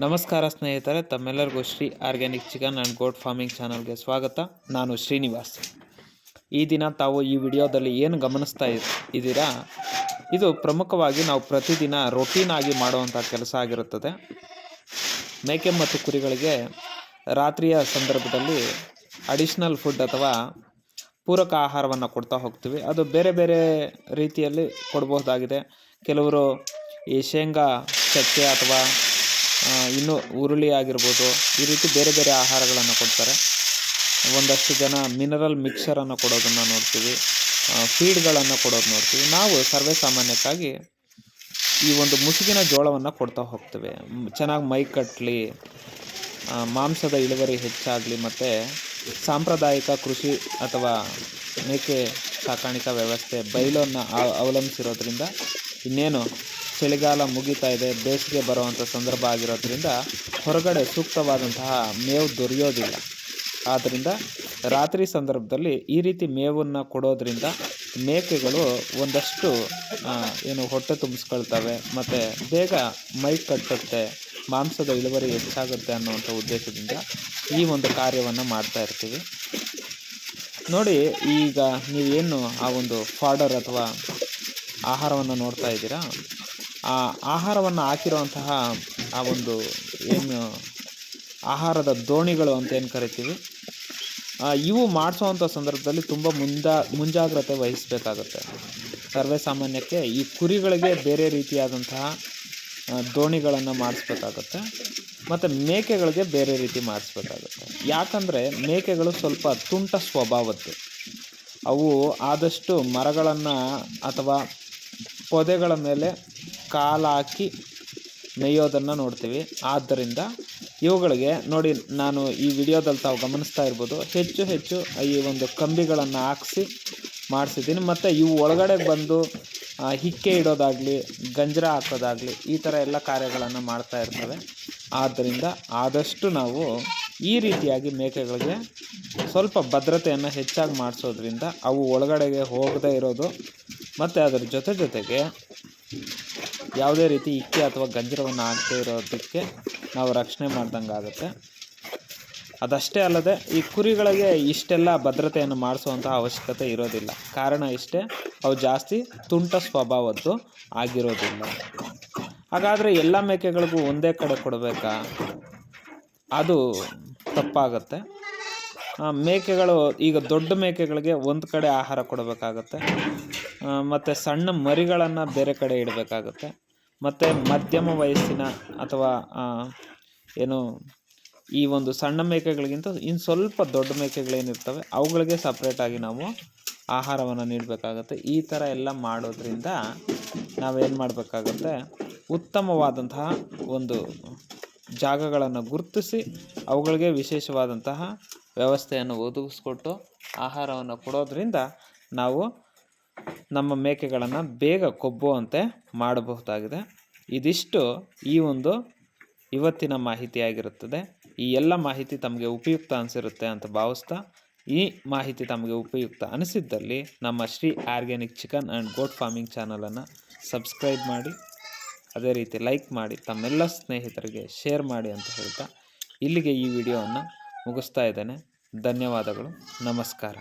ನಮಸ್ಕಾರ ಸ್ನೇಹಿತರೆ, ತಮ್ಮೆಲ್ಲರಿಗೂ Shri organic chicken and goat farming ಚಾನಲ್ಗೆ ಸ್ವಾಗತ. ನಾನು ಶ್ರೀನಿವಾಸ್. ಈ ದಿನ ತಾವು ಈ ವಿಡಿಯೋದಲ್ಲಿ ಏನು ಗಮನಿಸ್ತಾ ಇದ್ದೀರಾ, ಇದು ಪ್ರಮುಖವಾಗಿ ನಾವು ಪ್ರತಿದಿನ ರೊಟೀನ್ ಆಗಿ ಮಾಡುವಂಥ ಕೆಲಸ ಆಗಿರುತ್ತದೆ. ಮೇಕೆ ಮತ್ತು ಕುರಿಗಳಿಗೆ ರಾತ್ರಿಯ ಸಂದರ್ಭದಲ್ಲಿ ಅಡಿಷ್ನಲ್ ಫುಡ್ ಅಥವಾ ಪೂರಕ ಆಹಾರವನ್ನು ಕೊಡ್ತಾ ಹೋಗ್ತೀವಿ. ಅದು ಬೇರೆ ಬೇರೆ ರೀತಿಯಲ್ಲಿ ಕೊಡಬಹುದಾಗಿದೆ. ಕೆಲವರು ಈ ಶೇಂಗಾ ಚಕ್ಕೆ ಅಥವಾ ಇನ್ನು ಹುರುಳಿ ಆಗಿರ್ಬೋದು, ಈ ರೀತಿ ಬೇರೆ ಬೇರೆ ಆಹಾರಗಳನ್ನು ಕೊಡ್ತಾರೆ. ಒಂದಷ್ಟು ಜನ ಮಿನರಲ್ ಮಿಕ್ಸರನ್ನು ಕೊಡೋದನ್ನು ನೋಡ್ತೀವಿ, ಫೀಡ್ಗಳನ್ನು ಕೊಡೋದು ನೋಡ್ತೀವಿ. ನಾವು ಸರ್ವೇ ಸಾಮಾನ್ಯಕ್ಕಾಗಿ ಈ ಒಂದು ಮುಸುಕಿನ ಜೋಳವನ್ನು ಕೊಡ್ತಾ ಹೋಗ್ತೇವೆ. ಚೆನ್ನಾಗಿ ಮೈ ಕಟ್ಟಲಿ, ಮಾಂಸದ ಇಳುವರಿ ಹೆಚ್ಚಾಗಲಿ, ಮತ್ತು ಸಾಂಪ್ರದಾಯಿಕ ಕೃಷಿ ಅಥವಾ ಮೇಕೆ ಸಾಕಾಣಿಕಾ ವ್ಯವಸ್ಥೆ ಬಯಲನ್ನು ಅವಲಂಬಿಸಿರೋದ್ರಿಂದ, ಇನ್ನೇನು ಚಳಿಗಾಲ ಮುಗಿತಾ ಇದೆ, ಬೇಸಿಗೆ ಬರುವಂಥ ಸಂದರ್ಭ ಆಗಿರೋದ್ರಿಂದ ಹೊರಗಡೆ ಸೂಕ್ತವಾದಂತಹ ಮೇವು ದೊರೆಯೋದಿಲ್ಲ. ಆದ್ದರಿಂದ ರಾತ್ರಿ ಸಂದರ್ಭದಲ್ಲಿ ಈ ರೀತಿ ಮೇವನ್ನು ಕೊಡೋದ್ರಿಂದ ಮೇಕೆಗಳು ಒಂದಷ್ಟು ಹೊಟ್ಟೆ ತುಂಬಿಸ್ಕೊಳ್ತವೆ ಮತ್ತು ಬೇಗ ಮೈ ಕಟ್ಟುತ್ತೆ, ಮಾಂಸದ ಇಳುವರಿ ಹೆಚ್ಚಾಗುತ್ತೆ ಅನ್ನುವಂಥ ಉದ್ದೇಶದಿಂದ ಈ ಒಂದು ಕಾರ್ಯವನ್ನು ಮಾಡ್ತಾ ಇರ್ತೀವಿ. ನೋಡಿ, ಈಗ ನೀವೇನು ಆ ಒಂದು ಫಾಡರ್ ಅಥವಾ ಆಹಾರವನ್ನು ನೋಡ್ತಾ ಇದ್ದೀರಾ, ಆ ಆಹಾರವನ್ನು ಹಾಕಿರುವಂತಹ ಆ ಒಂದು ಏನು ಆಹಾರದ ದೋಣಿಗಳು ಅಂತ ಏನು ಕರಿತೀವಿ, ಇವು ಮಾಡಿಸೋವಂಥ ಸಂದರ್ಭದಲ್ಲಿ ತುಂಬ ಮುಂಜಾಗ್ರತೆ ವಹಿಸಬೇಕಾಗುತ್ತೆ. ಸರ್ವೇ ಸಾಮಾನ್ಯಕ್ಕೆ ಈ ಕುರಿಗಳಿಗೆ ಬೇರೆ ರೀತಿಯಾದಂತಹ ದೋಣಿಗಳನ್ನು ಮಾಡಿಸ್ಬೇಕಾಗತ್ತೆ ಮತ್ತು ಮೇಕೆಗಳಿಗೆ ಬೇರೆ ರೀತಿ ಮಾಡಿಸ್ಬೇಕಾಗುತ್ತೆ. ಯಾಕಂದರೆ ಮೇಕೆಗಳು ಸ್ವಲ್ಪ ತುಂಟ ಸ್ವಭಾವದ್ದು. ಅವು ಆದಷ್ಟು ಮರಗಳನ್ನು ಅಥವಾ ಪೊದೆಗಳ ಮೇಲೆ ಕಾಲಾಕಿ ಮೇಯೋದನ್ನು ನೋಡ್ತೀವಿ. ಆದ್ದರಿಂದ ಇವುಗಳಿಗೆ ನೋಡಿ, ನಾನು ಈ ವಿಡಿಯೋದಲ್ಲಿ ತಾವು ಗಮನಿಸ್ತಾ ಇರ್ಬೋದು, ಹೆಚ್ಚು ಈ ಒಂದು ಕಂಬಿಗಳನ್ನು ಹಾಕಿಸಿ ಮಾಡಿಸಿದ್ದೀನಿ. ಮತ್ತು ಇವು ಒಳಗಡೆ ಬಂದು ಹಿಕ್ಕೆ ಇಡೋದಾಗಲಿ, ಗಂಜರ ಹಾಕೋದಾಗಲಿ, ಈ ಥರ ಎಲ್ಲ ಕಾರ್ಯಗಳನ್ನು ಮಾಡ್ತಾ ಇರ್ತವೆ. ಆದ್ದರಿಂದ ಆದಷ್ಟು ನಾವು ಈ ರೀತಿಯಾಗಿ ಮೇಕೆಗಳಿಗೆ ಸ್ವಲ್ಪ ಭದ್ರತೆಯನ್ನು ಹೆಚ್ಚಾಗಿ ಮಾಡಿಸೋದ್ರಿಂದ ಅವು ಒಳಗಡೆಗೆ ಹೋಗದೇ ಇರೋದು ಮತ್ತು ಅದರ ಜೊತೆಗೆ ಯಾವುದೇ ರೀತಿ ಇಕ್ಕೆ ಅಥವಾ ಗಂಜರವನ್ನು ಹಾಕದೇ ಇರೋದಕ್ಕೆ ನಾವು ರಕ್ಷಣೆ ಮಾಡ್ದಂಗೆ ಆಗುತ್ತೆ. ಅದಷ್ಟೇ ಅಲ್ಲದೆ ಈ ಕುರಿಗಳಿಗೆ ಇಷ್ಟೆಲ್ಲ ಭದ್ರತೆಯನ್ನು ಮಾಡಿಸುವಂಥ ಅವಶ್ಯಕತೆ ಇರೋದಿಲ್ಲ. ಕಾರಣ ಇಷ್ಟೇ, ಅವು ಜಾಸ್ತಿ ತುಂಟ ಸ್ವಭಾವದ್ದು ಆಗಿರೋದಿಲ್ಲ. ಹಾಗಾದರೆ ಎಲ್ಲ ಮೇಕೆಗಳಿಗೂ ಒಂದೇ ಕಡೆ ಕೊಡಬೇಕಾ? ಅದು ತಪ್ಪಾಗುತ್ತೆ. ಮೇಕೆಗಳು ಈಗ ದೊಡ್ಡ ಮೇಕೆಗಳಿಗೆ ಒಂದು ಕಡೆ ಆಹಾರ ಕೊಡಬೇಕಾಗತ್ತೆ, ಮತ್ತು ಸಣ್ಣ ಮರಿಗಳನ್ನು ಬೇರೆ ಕಡೆ ಇಡಬೇಕಾಗತ್ತೆ. ಮತ್ತು ಮಧ್ಯಮ ವಯಸ್ಸಿನ ಅಥವಾ ಈ ಒಂದು ಸಣ್ಣ ಮೇಕೆಗಳಿಗಿಂತ ಇನ್ನು ಸ್ವಲ್ಪ ದೊಡ್ಡ ಮೇಕೆಗಳೇನಿರ್ತವೆ ಅವುಗಳಿಗೆ ಸಪ್ರೇಟಾಗಿ ನಾವು ಆಹಾರವನ್ನು ನೀಡಬೇಕಾಗತ್ತೆ. ಈ ಥರ ಎಲ್ಲ ಮಾಡೋದ್ರಿಂದ ನಾವೇನು ಮಾಡಬೇಕಾಗತ್ತೆ, ಉತ್ತಮವಾದಂತಹ ಒಂದು ಜಾಗಗಳನ್ನು ಗುರುತಿಸಿ ಅವುಗಳಿಗೆ ವಿಶೇಷವಾದಂತಹ ವ್ಯವಸ್ಥೆಯನ್ನು ಒದಗಿಸ್ಕೊಟ್ಟು ಆಹಾರವನ್ನು ಕೊಡೋದ್ರಿಂದ ನಾವು ನಮ್ಮ ಮೇಕೆಗಳನ್ನು ಬೇಗ ಕೊಬ್ಬುವಂತೆ ಮಾಡಬಹುದಾಗಿದೆ. ಇದಿಷ್ಟು ಈ ಒಂದು ಇವತ್ತಿನ ಮಾಹಿತಿಯಾಗಿರುತ್ತದೆ. ಈ ಎಲ್ಲ ಮಾಹಿತಿ ತಮಗೆ ಉಪಯುಕ್ತ ಅನಿಸಿರುತ್ತೆ ಅಂತ ಭಾವಿಸ್ತಾ, ಈ ಮಾಹಿತಿ ತಮಗೆ ಉಪಯುಕ್ತ ಅನಿಸಿದ್ದಲ್ಲಿ ನಮ್ಮ Shri organic chicken and goat farming ಚಾನಲನ್ನು ಸಬ್ಸ್ಕ್ರೈಬ್ ಮಾಡಿ, ಅದೇ ರೀತಿ ಲೈಕ್ ಮಾಡಿ, ತಮ್ಮೆಲ್ಲ ಸ್ನೇಹಿತರಿಗೆ ಶೇರ್ ಮಾಡಿ ಅಂತ ಹೇಳ್ತಾ ಇಲ್ಲಿಗೆ ಈ ವಿಡಿಯೋವನ್ನು ಮುಗಿಸ್ತಾ ಇದ್ದೇನೆ. ಧನ್ಯವಾದಗಳು. ನಮಸ್ಕಾರ.